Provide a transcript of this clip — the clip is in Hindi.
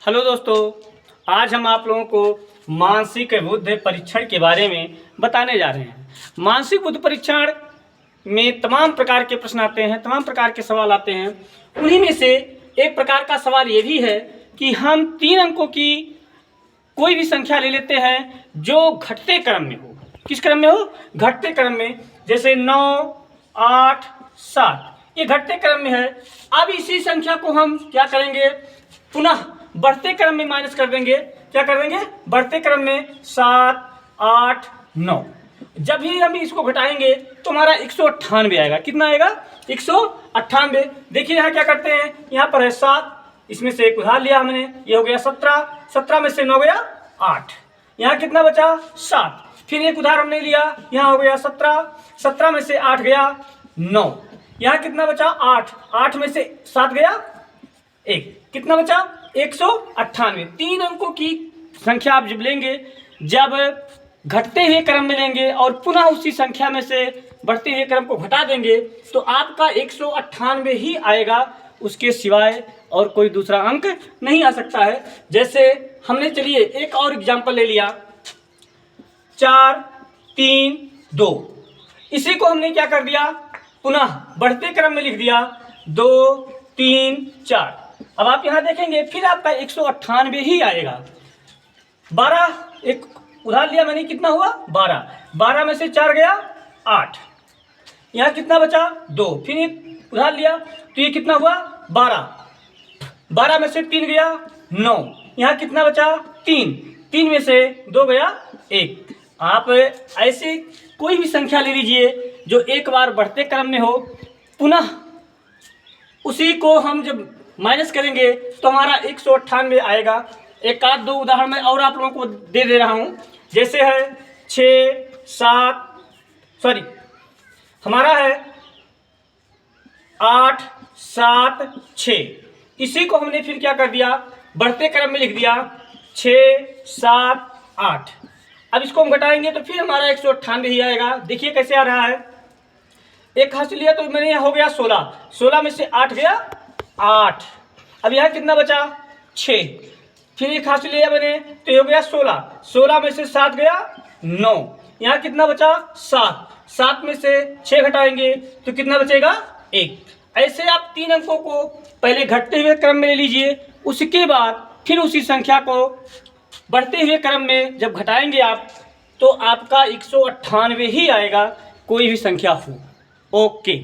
हेलो दोस्तों, आज हम आप लोगों को मानसिक बुद्धि परीक्षण के बारे में बताने जा रहे हैं। मानसिक बुद्धि परीक्षण में तमाम प्रकार के प्रश्न आते हैं, तमाम प्रकार के सवाल आते हैं। उन्हीं में से एक प्रकार का सवाल ये भी है कि हम 3 अंकों की कोई भी संख्या ले लेते हैं जो घटते क्रम में हो। किस क्रम में हो? घटते क्रम में। जैसे 9, 8, 7 ये घटते क्रम में है। अब इसी संख्या को हम क्या करेंगे? पुनः बढ़ते क्रम में माइनस कर देंगे। क्या कर देंगे? बढ़ते क्रम में 7, 8, 9। जब ही हम इसको घटाएंगे तो हमारा 198 आएगा। कितना आएगा? 198। देखिए यहाँ क्या करते हैं, यहाँ पर है 7, इसमें से एक उधार लिया हमने, ये हो गया 17, 17 में से 9 गया 8, यहाँ कितना बचा? 7। फिर एक उधार हमने लिया, यहाँ हो गया 17, 17 में से 8 गया 9, यहाँ कितना बचा? 8, 8 में से 7 गया 1, कितना बचा? 198। 3 अंकों की संख्या आप जब लेंगे, जब घटते हुए क्रम में लेंगे और पुनः उसी संख्या में से बढ़ते हुए क्रम को घटा देंगे तो आपका 198 ही आएगा, उसके सिवाय और कोई दूसरा अंक नहीं आ सकता है। जैसे हमने, चलिए एक और एग्जाम्पल ले लिया, 4, 3, 2। इसी को हमने क्या कर दिया? पुनः बढ़ते क्रम में लिख दिया, 2, 3, 4। अब आप यहाँ देखेंगे फिर आपका 198 ही आएगा। 12, एक उधार लिया मैंने, कितना हुआ? 12, 12 में से 4 गया 8, यहाँ कितना बचा? 2। फिर एक उधार लिया तो ये कितना हुआ? 12, 12 में से 3 गया 9, यहाँ कितना बचा? 3, 3 में से 2 गया 1। आप ऐसे कोई भी संख्या ले लीजिए जो एक बार बढ़ते क्रम में हो, पुनः उसी को हम जब माइनस करेंगे तो हमारा 198 आएगा। एक आध दो उदाहरण मैं और आप लोगों को दे रहा हूँ। जैसे है 6, 7, सॉरी हमारा है 8, 7, 6। इसी को हमने फिर क्या कर दिया? बढ़ते क्रम में लिख दिया, 6, 7, 8। अब इसको हम घटाएंगे तो फिर हमारा 198 ही आएगा। देखिए कैसे आ रहा है। एक हाथ से लिया तो मैंने यहाँ हो गया 16, 16 में से 8 गया 8। अब यहाँ कितना बचा? 6। फिर एक हाथ से लिया मैंने तो ये हो गया 16, 16 में से 7 गया 9, यहाँ कितना बचा? 7, 7 में से 6 घटाएंगे तो कितना बचेगा? 1। ऐसे आप 3 अंकों को पहले घटते हुए क्रम में ले लीजिए, उसके बाद फिर उसी संख्या को बढ़ते हुए क्रम में जब घटाएंगे आप तो आपका 198 ही आएगा, कोई भी संख्या हो। ओके।